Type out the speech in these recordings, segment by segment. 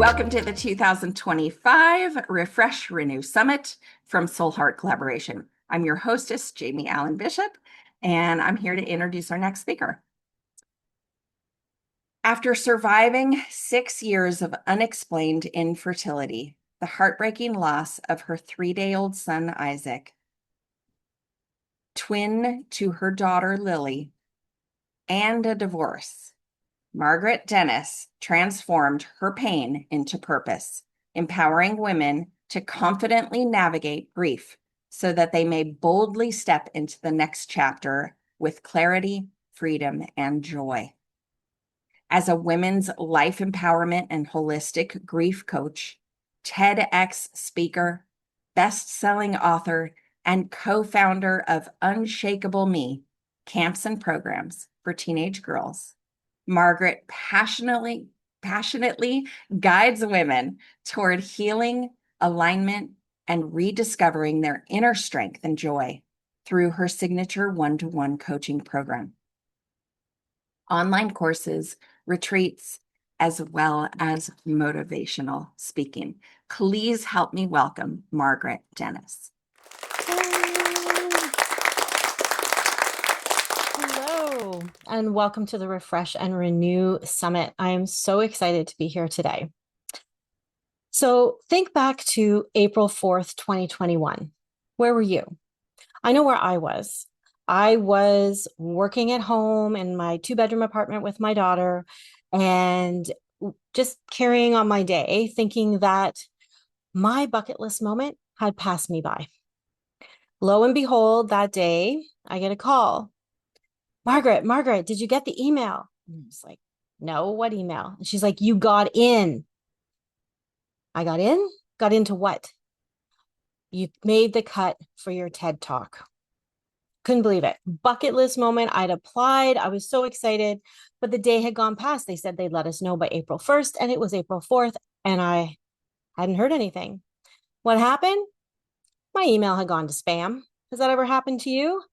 Welcome to the 2025 Refresh Renew Summit from Soul Heart Collaboration. I'm your hostess, Jamie Allen Bishop, and I'm here to introduce our next speaker. After surviving 6 years of unexplained infertility, the heartbreaking loss of her 3-day-old son, Isaac, twin to her daughter, Lily, and a divorce, Margaret Dennis transformed her pain into purpose, empowering women to confidently navigate grief so that they may boldly step into the next chapter with clarity, freedom, and joy. As a women's life empowerment and holistic grief coach, TEDx speaker, best-selling author, and co-founder of Unshakable Me, camps and programs for teenage girls, Margaret passionately guides women toward healing, alignment, and rediscovering their inner strength and joy through her signature one-to-one coaching program, online courses, retreats, as well as motivational speaking. Please help me welcome Margaret Dennis. Hello, and welcome to the Refresh and Renew Summit. I am so excited to be here today. So think back to April 4th, 2021. Where were you? I know where I was. I was working at home in my 2-bedroom apartment with my daughter and just carrying on my day, thinking that my bucket list moment had passed me by. Lo and behold, that day, I get a call. Margaret, did you get the email? And I was like, no, what email? And she's like, you got in. I got in? Got into what? You made the cut for your TED Talk. Couldn't believe it. Bucket list moment. I'd applied. I was so excited, but the day had gone past. They said they'd let us know by April 1st, and it was April 4th, and I hadn't heard anything. What happened? My email had gone to spam. Has that ever happened to you?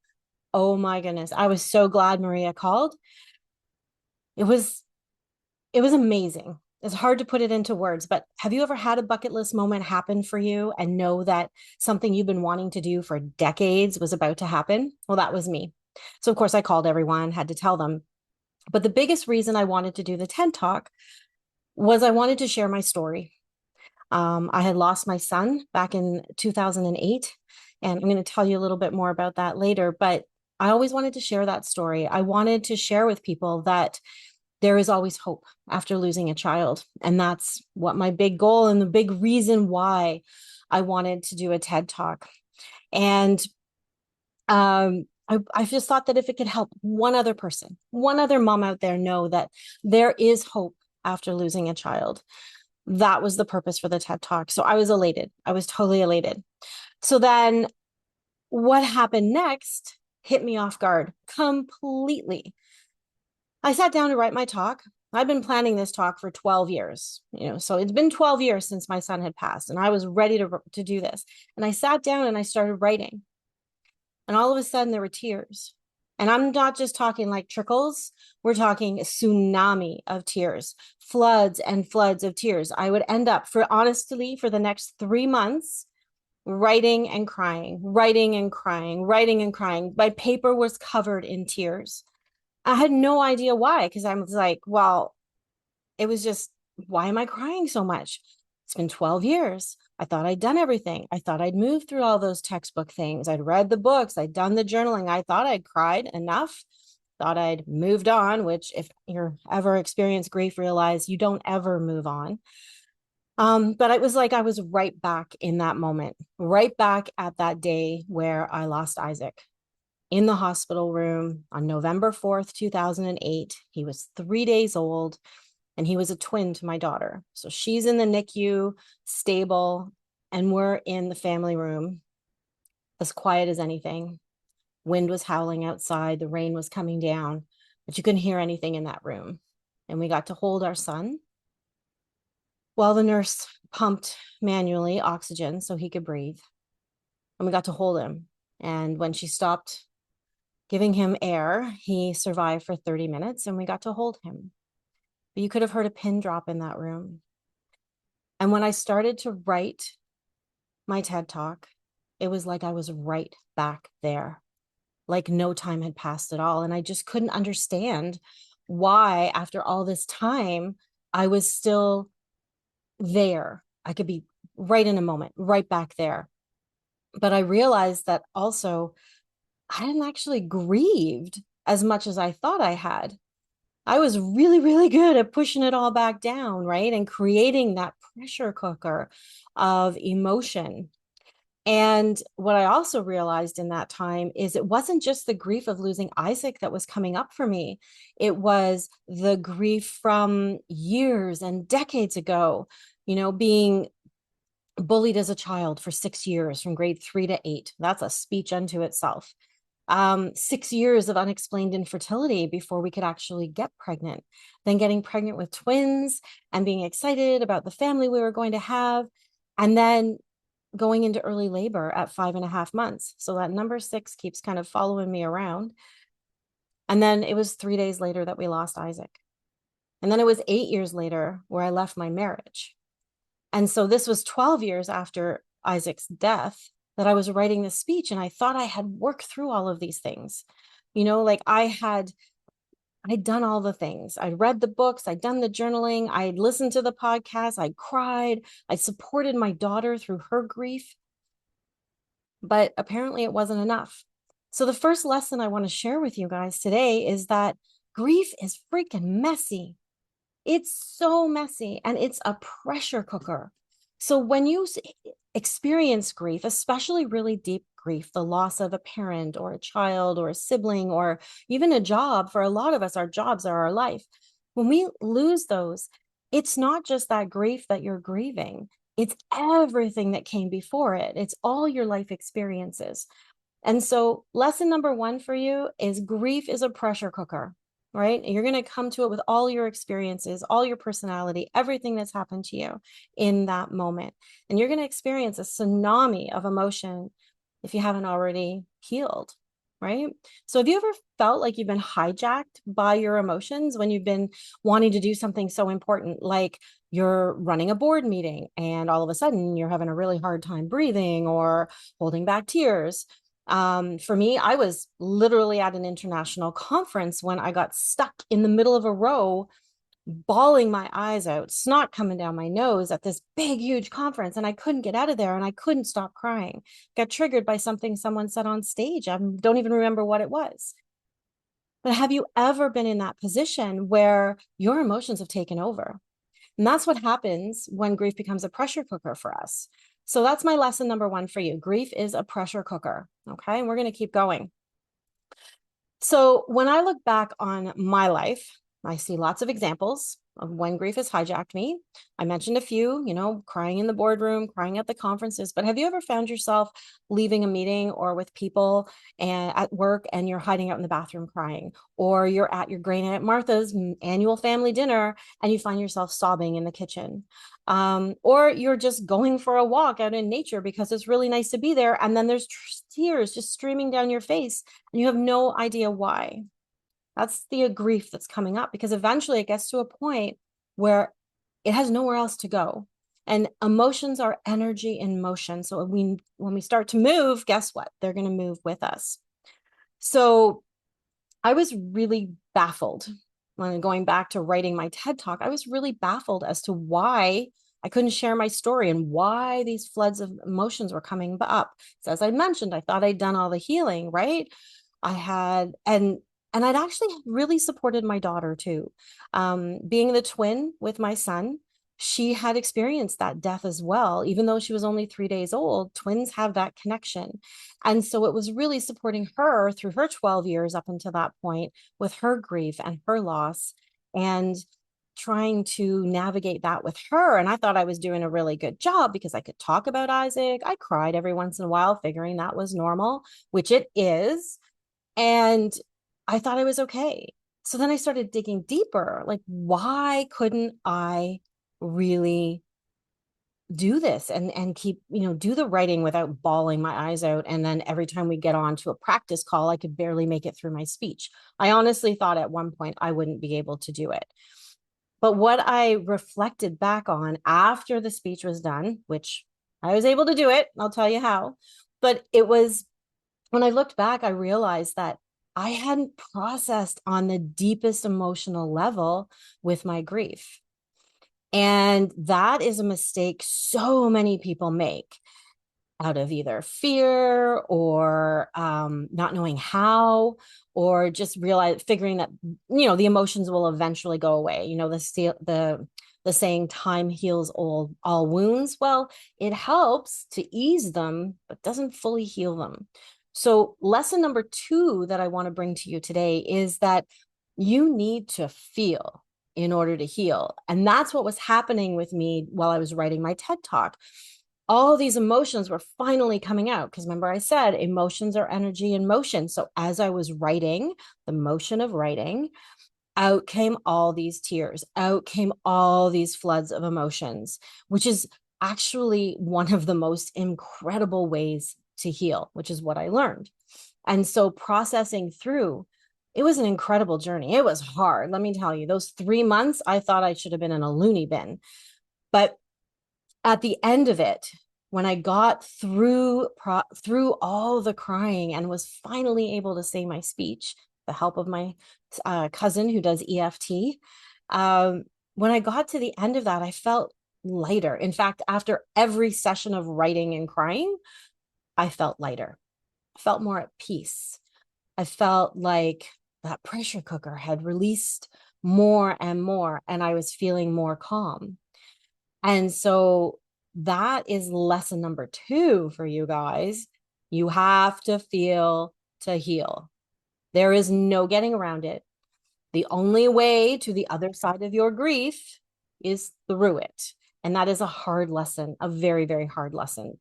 Oh my goodness. I was so glad Maria called. It was amazing. It's hard to put it into words, but have you ever had a bucket list moment happen for you and know that something you've been wanting to do for decades was about to happen? Well, that was me. So of course I called everyone, had to tell them. But the biggest reason I wanted to do the TED Talk was I wanted to share my story. I had lost my son back in 2008, and I'm going to tell you a little bit more about that later, but I always wanted to share that story. I wanted to share with people that there is always hope after losing a child. And that's what my big goal and the big reason why I wanted to do a TED Talk. And I just thought that if it could help one other person, one other mom out there know that there is hope after losing a child, that was the purpose for the TED Talk. So I was elated. I was totally elated. So then what happened next hit me off guard completely. I sat down to write my talk. I've been planning this talk for 12 years, so it's been 12 years since my son had passed, and I was ready to do this. And I sat down and I started writing. And all of a sudden there were tears. And I'm not just talking like trickles. We're talking a tsunami of tears, floods and floods of tears. I would end up, honestly, for the next 3 months, writing and crying, writing and crying, writing and crying. My paper was covered in tears. I had no idea why, because I was like, well, it was just, why am I crying so much? It's been 12 years. I thought I'd done everything. I thought I'd moved through all those textbook things. I'd read the books. I'd done the journaling. I thought I'd cried enough. Thought I'd moved on, which if you're ever experienced grief, realize you don't ever move on. But it was like I was right back in that moment, right back at that day where I lost Isaac. In the hospital room on November 4th, 2008. He was 3 days old and he was a twin to my daughter. So she's in the NICU, stable, and we're in the family room, as quiet as anything. Wind was howling outside, the rain was coming down, but you couldn't hear anything in that room. And we got to hold our son while the nurse pumped manually oxygen so he could breathe. And we got to hold him. And when she stopped giving him air, he survived for 30 minutes and we got to hold him. But you could have heard a pin drop in that room. And when I started to write my TED Talk, it was like I was right back there, like no time had passed at all. And I just couldn't understand why, after all this time, I was still there. I could be right in a moment, right back there. But I realized that also I hadn't actually grieved as much as I thought I had. I was really, really good at pushing it all back down, right? And creating that pressure cooker of emotion. And what I also realized in that time is it wasn't just the grief of losing Isaac that was coming up for me. It was the grief from years and decades ago, being bullied as a child for 6 years from grade 3 to 8. That's a speech unto itself. 6 years of unexplained infertility before we could actually get pregnant, then getting pregnant with twins and being excited about the family we were going to have, and then going into early labor at 5.5 months. So that number 6 keeps kind of following me around. And then it was 3 days later that we lost Isaac. And then it was 8 years later where I left my marriage. And so this was 12 years after Isaac's death that I was writing this speech. And I thought I had worked through all of these things. Like I'd done all the things. I'd read the books, I'd done the journaling, I'd listened to the podcast, I cried, I supported my daughter through her grief. But apparently it wasn't enough. So the first lesson I want to share with you guys today is that grief is freaking messy. It's so messy and it's a pressure cooker. So when you experience grief, especially really deep grief, the loss of a parent or a child or a sibling or even a job, for a lot of us, our jobs are our life. When we lose those, it's not just that grief that you're grieving. It's everything that came before it. It's all your life experiences. And so lesson number 1 for you is grief is a pressure cooker, right? You're going to come to it with all your experiences, all your personality, everything that's happened to you in that moment. And you're going to experience a tsunami of emotion if you haven't already healed, right? So have you ever felt like you've been hijacked by your emotions when you've been wanting to do something so important, like you're running a board meeting and all of a sudden you're having a really hard time breathing or holding back tears? For me, I was literally at an international conference when I got stuck in the middle of a row, bawling my eyes out, snot coming down my nose at this big, huge conference. And I couldn't get out of there and I couldn't stop crying. Got triggered by something someone said on stage. I don't even remember what it was. But have you ever been in that position where your emotions have taken over? And that's what happens when grief becomes a pressure cooker for us. So that's my lesson number 1 for you. Grief is a pressure cooker. Okay. And we're going to keep going. So when I look back on my life, I see lots of examples of when grief has hijacked me. I mentioned a few, crying in the boardroom, crying at the conferences, but have you ever found yourself leaving a meeting or with people and at work and you're hiding out in the bathroom crying, or you're at your great Aunt Martha's annual family dinner and you find yourself sobbing in the kitchen? Or you're just going for a walk out in nature because it's really nice to be there. And then there's tears just streaming down your face and you have no idea why. That's the grief that's coming up, because eventually it gets to a point where it has nowhere else to go. And emotions are energy in motion. So when we start to move, guess what? They're going to move with us. So I was really baffled when going back to writing my TED Talk. I was really baffled as to why I couldn't share my story and why these floods of emotions were coming up. So as I mentioned, I thought I'd done all the healing, right? I had, and I'd actually really supported my daughter too. Being the twin with my son, she had experienced that death as well. Even though she was only 3 days old, twins have that connection. And so it was really supporting her through her 12 years up until that point with her grief and her loss, and trying to navigate that with her. And I thought I was doing a really good job because I could talk about Isaac. I cried every once in a while, figuring that was normal, which it is. And I thought I was okay. So then I started digging deeper. Like, why couldn't I really do this and keep, do the writing without bawling my eyes out? And then every time we get on to a practice call, I could barely make it through my speech. I honestly thought at one point I wouldn't be able to do it. But what I reflected back on after the speech was done, which I was able to do it, I'll tell you how, but it was when I looked back, I realized that I hadn't processed on the deepest emotional level with my grief. And that is a mistake so many people make out of either fear or not knowing how, or just figuring that the emotions will eventually go away. The saying "time heals all wounds." Well, it helps to ease them, but doesn't fully heal them. So, lesson number 2 that I want to bring to you today is that you need to feel in order to heal. And that's what was happening with me while I was writing my TED Talk. All these emotions were finally coming out because remember I said emotions are energy in motion. So as I was writing, the motion of writing, out came all these tears, out came all these floods of emotions, which is actually one of the most incredible ways to heal, which is what I learned. And so processing through, it was an incredible journey. It was hard. Let me tell you, those 3 months, I thought I should have been in a loony bin. But at the end of it, when I got through all the crying and was finally able to say my speech, the help of my cousin who does EFT, when I got to the end of that, I felt lighter. In fact, after every session of writing and crying, I felt lighter. I felt more at peace. I felt like that pressure cooker had released more and more, and I was feeling more calm. And so that is lesson number 2 for you guys. You have to feel to heal. There is no getting around it. The only way to the other side of your grief is through it. And that is a hard lesson, a very, very hard lesson.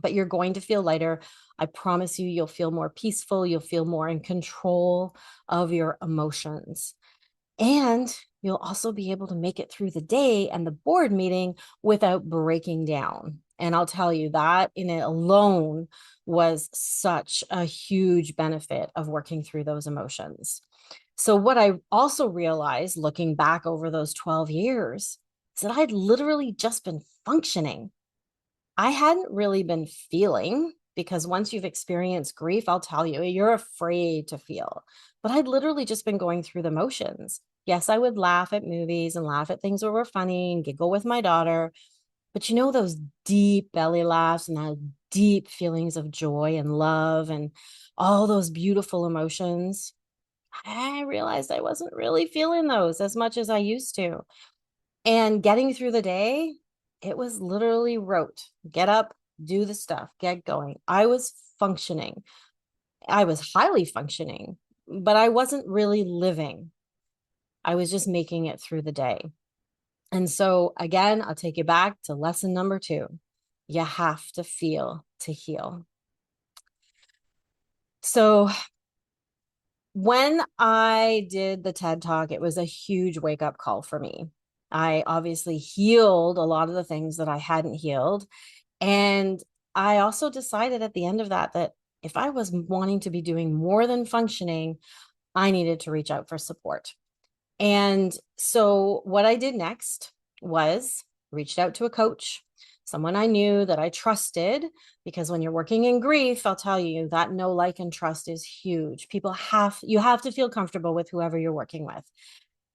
But you're going to feel lighter. I promise you, you'll feel more peaceful. You'll feel more in control of your emotions. And you'll also be able to make it through the day and the board meeting without breaking down. And I'll tell you that in it alone was such a huge benefit of working through those emotions. So, what I also realized looking back over those 12 years is that I'd literally just been functioning. I hadn't really been feeling because once you've experienced grief, I'll tell you, you're afraid to feel. But I'd literally just been going through the motions. Yes, I would laugh at movies and laugh at things that were funny and giggle with my daughter. But those deep belly laughs and those deep feelings of joy and love and all those beautiful emotions, I realized I wasn't really feeling those as much as I used to. And getting through the day, it was literally rote. Get up, do the stuff, get going. I was functioning. I was highly functioning, but I wasn't really living. I was just making it through the day. And so, again, I'll take you back to lesson number 2. You have to feel to heal. So, when I did the TED Talk, it was a huge wake up call for me. I obviously healed a lot of the things that I hadn't healed. And I also decided at the end of that if I was wanting to be doing more than functioning, I needed to reach out for support. And so what I did next was reached out to a coach, someone I knew that I trusted, because when you're working in grief, I'll tell you that know, like, and trust is huge. You have to feel comfortable with whoever you're working with.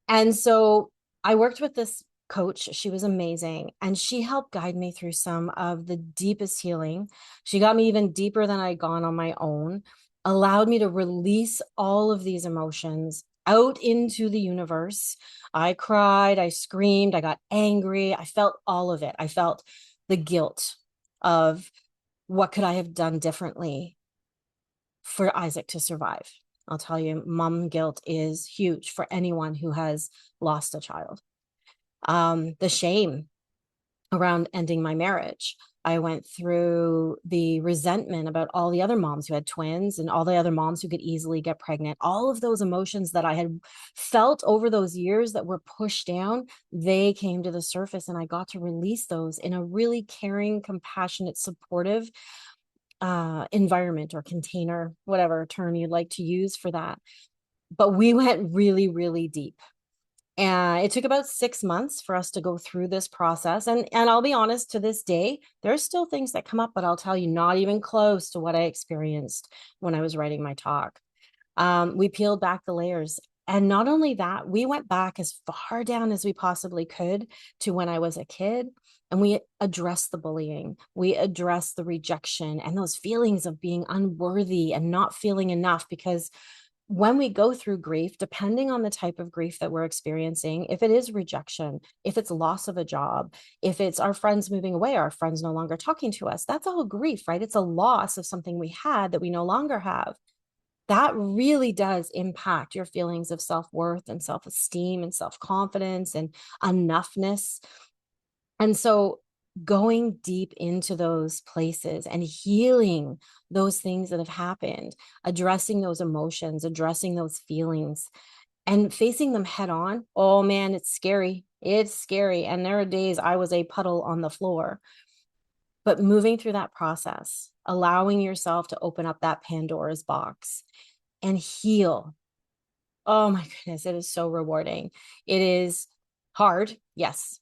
And so I worked with this coach. She was amazing. And she helped guide me through some of the deepest healing. She got me even deeper than I'd gone on my own, allowed me to release all of these emotions out into the universe. I cried, I screamed, I got angry. I felt all of it. I felt the guilt of what could I have done differently for Isaac to survive. I'll tell you, mom guilt is huge for anyone who has lost a child. The shame around ending my marriage. I went through the resentment about all the other moms who had twins and all the other moms who could easily get pregnant. All of those emotions that I had felt over those years that were pushed down, they came to the surface, and I got to release those in a really caring, compassionate, supportive environment or container, whatever term you'd like to use for that. But we went really, really deep. And it took about 6 months for us to go through this process. And I'll be honest, to this day, there's still things that come up, but I'll tell you, not even close to what I experienced when I was writing my talk. We peeled back the layers. And not only that, we went back as far down as we possibly could to when I was a kid. And we addressed the bullying. We addressed the rejection and those feelings of being unworthy and not feeling enough. Because when we go through grief, depending on the type of grief that we're experiencing, if it is rejection, if it's loss of a job, if it's our friends moving away, our friends no longer talking to us, that's all grief, right? It's a loss of something we had that we no longer have. That really does impact your feelings of self-worth and self-esteem and self-confidence and enoughness. And so going deep into those places and healing those things that have happened, addressing those emotions, addressing those feelings, and facing them head on. Oh man, it's scary. It's scary. And there are days I was a puddle on the floor. But moving through that process, allowing yourself to open up that Pandora's box and heal. Oh my goodness, it is so rewarding. It is hard, yes.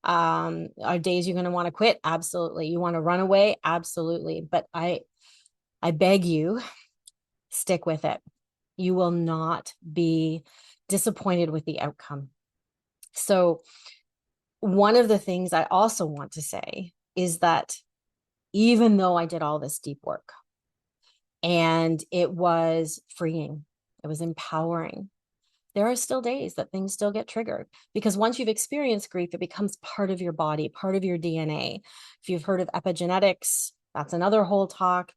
Are days you're going to want to quit? Absolutely. You want to run away? Absolutely. But I beg you, stick with it. You will not be disappointed with the outcome. So one of the things I also want to say is that even though I did all this deep work and it was freeing, it was empowering, there are still days that things still get triggered, because once you've experienced grief, it becomes part of your body, part of your DNA. If you've heard of epigenetics, that's another whole talk.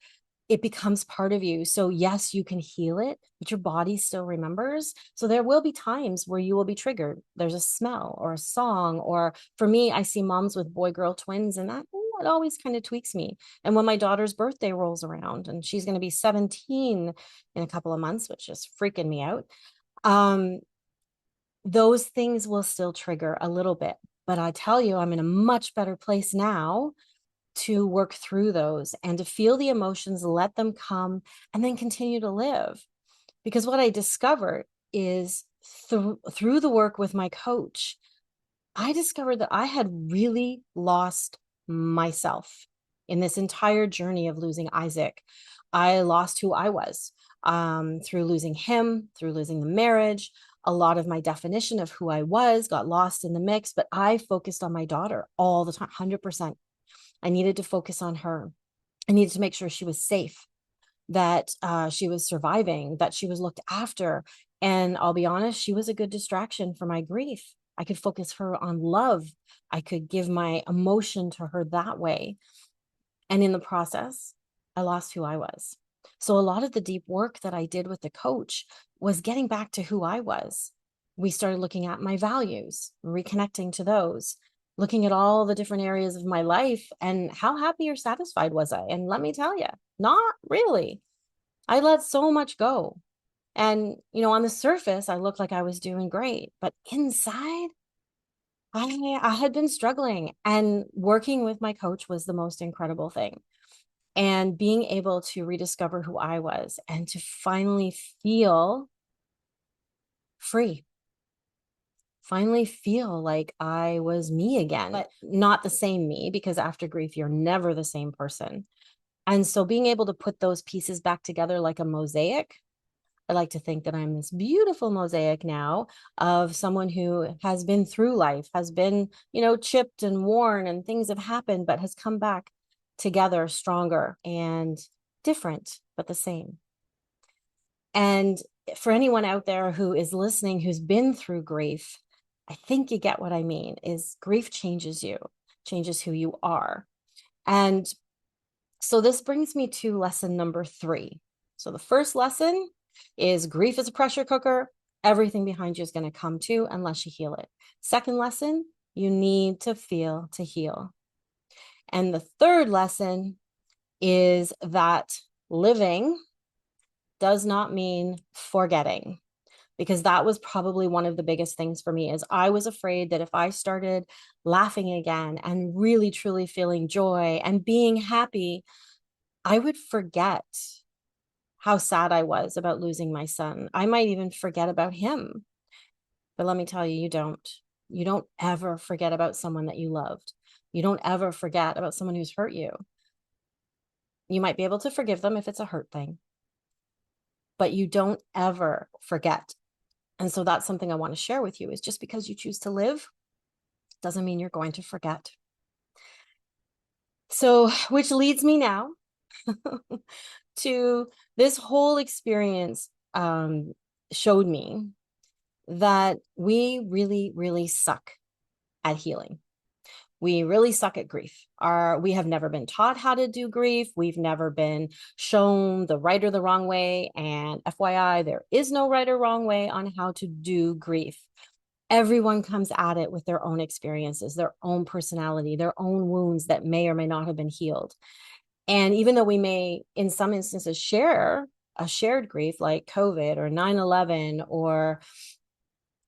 It becomes part of you. So yes, you can heal it, but your body still remembers. So there will be times where you will be triggered. There's a smell or a song, or for me, I see moms with boy-girl twins, and that it always kind of tweaks me. And when my daughter's birthday rolls around and she's going to be 17 in a couple of months, which is freaking me out, um, those things will still trigger a little bit. But I tell you, I'm in a much better place now to work through those and to feel the emotions, let them come, and then continue to live. Because what I discovered is through the work with my coach, I discovered that I had really lost myself in this entire journey of losing Isaac. I lost who I was through losing him, through losing the marriage. A lot of my definition of who I was got lost in the mix, but I focused on my daughter all the time, 100%. I needed to focus on her. I needed to make sure she was safe, that she was surviving, that she was looked after. And I'll be honest, she was a good distraction for my grief. I could focus her on love. I could give my emotion to her that way. And in the process, I lost who I was. So a lot of the deep work that I did with the coach was getting back to who I was. We started looking at my values, reconnecting to those, looking at all the different areas of my life and how happy or satisfied was I? And let me tell you, not really. I let so much go. And, on the surface, I looked like I was doing great, but inside, I had been struggling, and working with my coach was the most incredible thing. And being able to rediscover who I was and to finally feel free, finally feel like I was me again, but not the same me, because after grief, you're never the same person. And so being able to put those pieces back together like a mosaic, I like to think that I'm this beautiful mosaic now of someone who has been through life, has been, chipped and worn, and things have happened, but has come back together stronger and different, but the same. And for anyone out there who is listening, who's been through grief, I think you get what I mean, is grief changes you, changes who you are. And so this brings me to lesson number 3. So the first lesson is grief is a pressure cooker. Everything behind you is going to come to unless you heal it. Second lesson, you need to feel to heal. And the third lesson is that living does not mean forgetting, because that was probably one of the biggest things for me. Is I was afraid that if I started laughing again and really truly feeling joy and being happy, I would forget how sad I was about losing my son. I might even forget about him. But let me tell you, you don't. You don't ever forget about someone that you loved. You don't ever forget about someone who's hurt you. You might be able to forgive them if it's a hurt thing, but you don't ever forget. And so that's something I want to share with you, is just because you choose to live doesn't mean you're going to forget. So, which leads me now to this whole experience showed me that we really, really suck at healing. We really suck at grief. We have never been taught how to do grief. We've never been shown the right or the wrong way. And FYI, there is no right or wrong way on how to do grief. Everyone comes at it with their own experiences, their own personality, their own wounds that may or may not have been healed. And even though we may, in some instances, share a shared grief like COVID or 9/11 or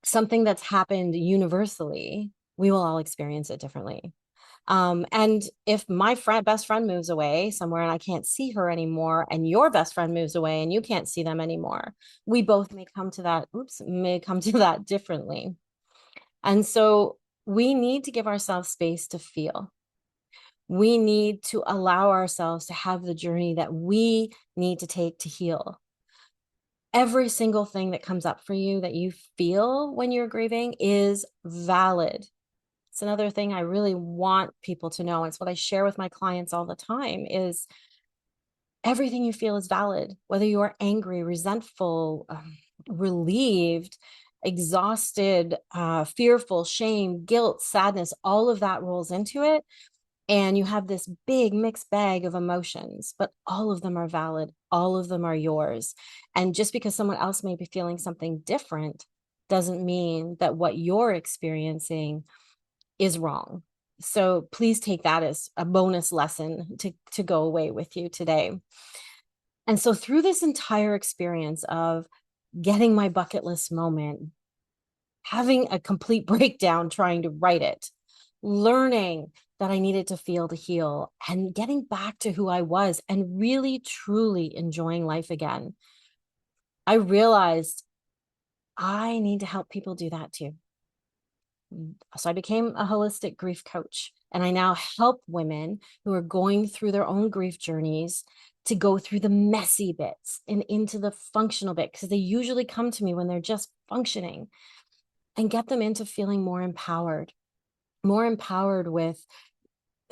something that's happened universally, we will all experience it differently. And if my best friend moves away somewhere and I can't see her anymore, and your best friend moves away and you can't see them anymore, we both may come to that differently. And so we need to give ourselves space to feel. We need to allow ourselves to have the journey that we need to take to heal. Every single thing that comes up for you that you feel when you're grieving is valid. It's another thing I really want people to know. It's what I share with my clients all the time, is everything you feel is valid, whether you are angry, resentful, relieved, exhausted, fearful, shame, guilt, sadness, all of that rolls into it. And you have this big mixed bag of emotions, but all of them are valid. All of them are yours. And just because someone else may be feeling something different doesn't mean that what you're experiencing is wrong. So please take that as a bonus lesson to go away with you today. And so through this entire experience of getting my bucket list moment, having a complete breakdown trying to write it, learning that I needed to feel to heal, and getting back to who I was and really, truly enjoying life again, I realized I need to help people do that too. So I became a holistic grief coach, and I now help women who are going through their own grief journeys to go through the messy bits and into the functional bit, because they usually come to me when they're just functioning, and get them into feeling more empowered with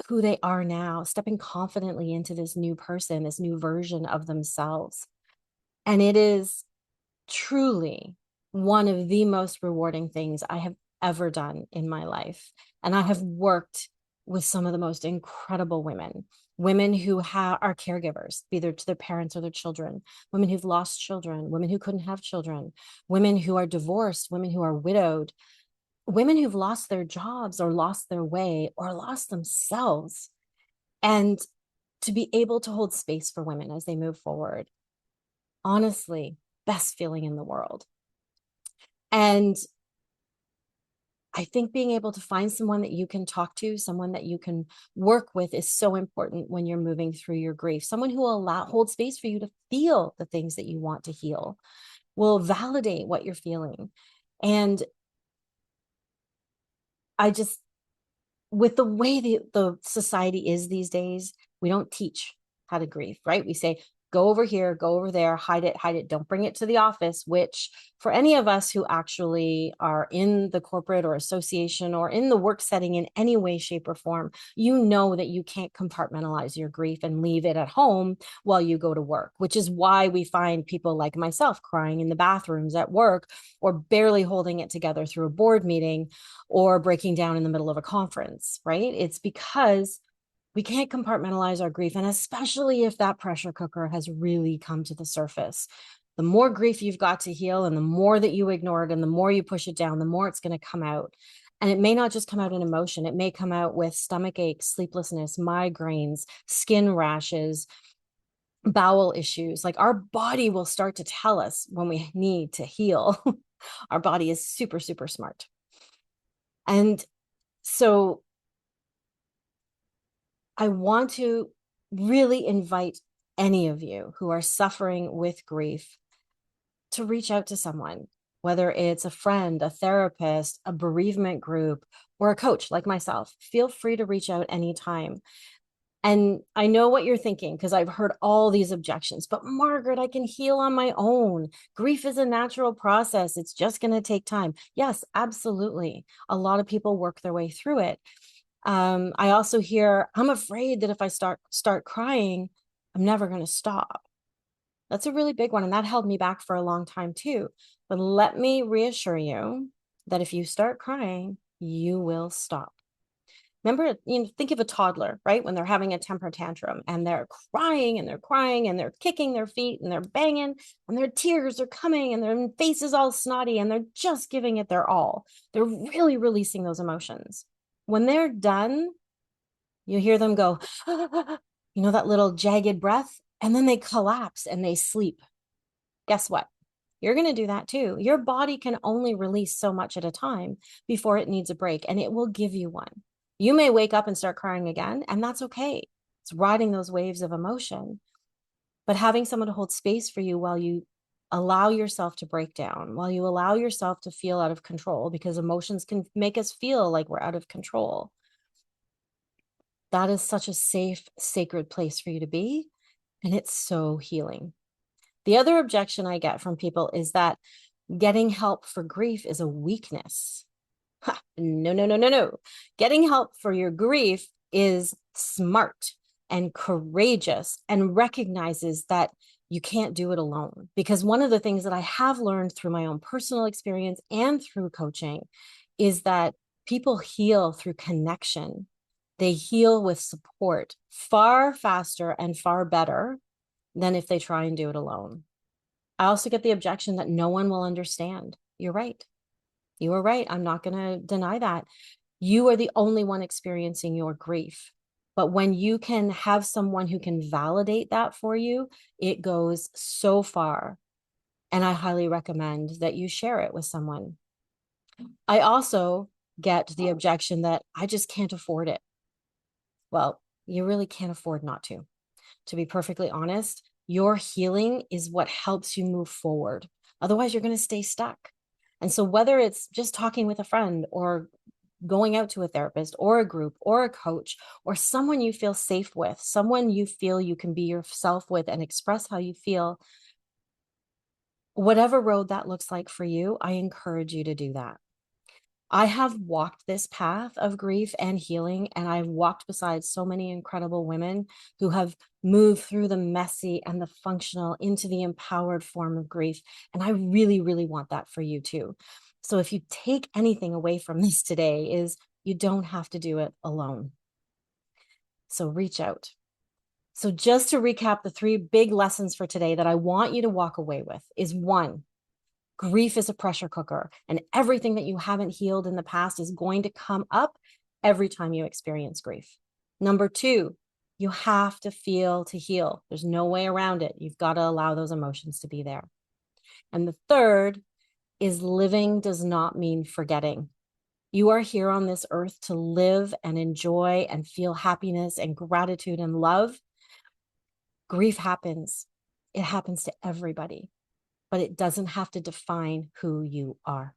who they are now, stepping confidently into this new person, this new version of themselves. And it is truly one of the most rewarding things I have ever done in my life. And I have worked with some of the most incredible women who are caregivers, either to their parents or their children, women who've lost children, women who couldn't have children, women who are divorced, women who are widowed, women who've lost their jobs or lost their way or lost themselves. And to be able to hold space for women as they move forward, honestly, best feeling in the world. And I think being able to find someone that you can talk to, someone that you can work with, is so important when you're moving through your grief. Someone who will hold space for you to feel the things that you want to heal, will validate what you're feeling. And I just, with the way the society is these days, we don't teach how to grieve, right? We say, go over here, go over there, hide it, don't bring it to the office, which for any of us who actually are in the corporate or association or in the work setting in any way, shape, or form, you know that you can't compartmentalize your grief and leave it at home while you go to work, which is why we find people like myself crying in the bathrooms at work, or barely holding it together through a board meeting, or breaking down in the middle of a conference, right? It's because we can't compartmentalize our grief. And especially if that pressure cooker has really come to the surface, the more grief you've got to heal, and the more that you ignore it and the more you push it down, the more it's going to come out. And it may not just come out in emotion. It may come out with stomach aches, sleeplessness, migraines, skin rashes, bowel issues. Like, our body will start to tell us when we need to heal. Our body is super, super smart. And so I want to really invite any of you who are suffering with grief to reach out to someone, whether it's a friend, a therapist, a bereavement group, or a coach like myself, feel free to reach out anytime. And I know what you're thinking, because I've heard all these objections, but Margaret, I can heal on my own. Grief is a natural process. It's just going to take time. Yes, absolutely. A lot of people work their way through it. I also hear, I'm afraid that if I start crying, I'm never going to stop. That's a really big one. And that held me back for a long time too. But let me reassure you that if you start crying, you will stop. Remember, think of a toddler, right? When they're having a temper tantrum and they're crying and they're crying and they're kicking their feet and they're banging and their tears are coming and their face is all snotty and they're just giving it their all. They're really releasing those emotions. When they're done, you hear them go, that little jagged breath, and then they collapse and they sleep. Guess what? You're going to do that too. Your body can only release so much at a time before it needs a break, and it will give you one. You may wake up and start crying again, and that's okay. It's riding those waves of emotion. But having someone to hold space for you while you allow yourself to break down, while you allow yourself to feel out of control, because emotions can make us feel like we're out of control. That is such a safe, sacred place for you to be, and it's so healing. The other objection I get from people is that getting help for grief is a weakness. No, no, no, no, no. Getting help for your grief is smart and courageous and recognizes that you can't do it alone. Because one of the things that I have learned through my own personal experience and through coaching is that people heal through connection. They heal with support far faster and far better than if they try and do it alone. I also get the objection that no one will understand. You're right. You are right. I'm not going to deny that. You are the only one experiencing your grief. But when you can have someone who can validate that for you, it goes so far. And I highly recommend that you share it with someone. I also get the objection that I just can't afford it. Well, you really can't afford not to. To be perfectly honest, your healing is what helps you move forward. Otherwise, you're going to stay stuck. And so whether it's just talking with a friend or going out to a therapist or a group or a coach or someone you feel safe with, someone you feel you can be yourself with and express how you feel, whatever road that looks like for you, I encourage you to do that. I have walked this path of grief and healing, and I've walked beside so many incredible women who have moved through the messy and the functional into the empowered form of grief. And I really, really want that for you too. So if you take anything away from this today, is you don't have to do it alone. So reach out. So just to recap the 3 big lessons for today that I want you to walk away with is 1, grief is a pressure cooker, and everything that you haven't healed in the past is going to come up every time you experience grief. Number 2, you have to feel to heal. There's no way around it. You've got to allow those emotions to be there. And the 3rd is living does not mean forgetting. You are here on this earth to live and enjoy and feel happiness and gratitude and love. Grief happens. It happens to everybody, but it doesn't have to define who you are.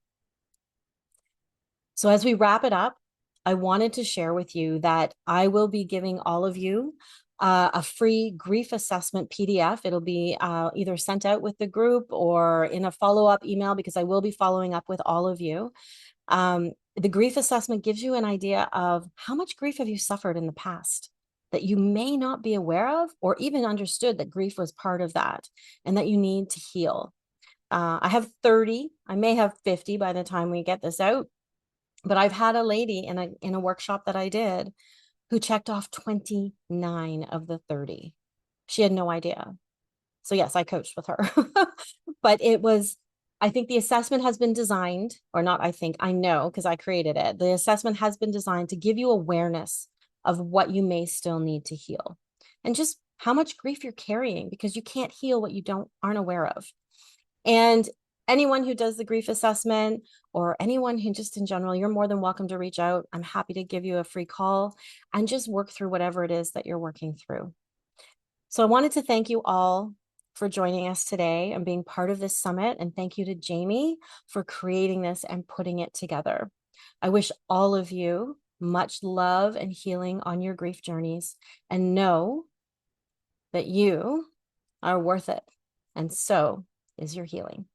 So as we wrap it up, I wanted to share with you that I will be giving all of you a free grief assessment PDF. It'll be either sent out with the group or in a follow-up email, because I will be following up with all of you. The grief assessment gives you an idea of how much grief have you suffered in the past that you may not be aware of, or even understood that grief was part of that and that you need to heal. I have 30, I may have 50 by the time we get this out, but I've had a lady in a workshop that I did who checked off 29 of the 30. She had no idea. So yes, I coached with her, but I think the assessment has been designed, or not, I know, because I created it. The assessment has been designed to give you awareness of what you may still need to heal and just how much grief you're carrying, because you can't heal what you aren't aware of. And anyone who does the grief assessment, or anyone who just in general, you're more than welcome to reach out. I'm happy to give you a free call and just work through whatever it is that you're working through. So I wanted to thank you all for joining us today and being part of this summit. And thank you to Jamie for creating this and putting it together. I wish all of you much love and healing on your grief journeys, and know that you are worth it. And so is your healing.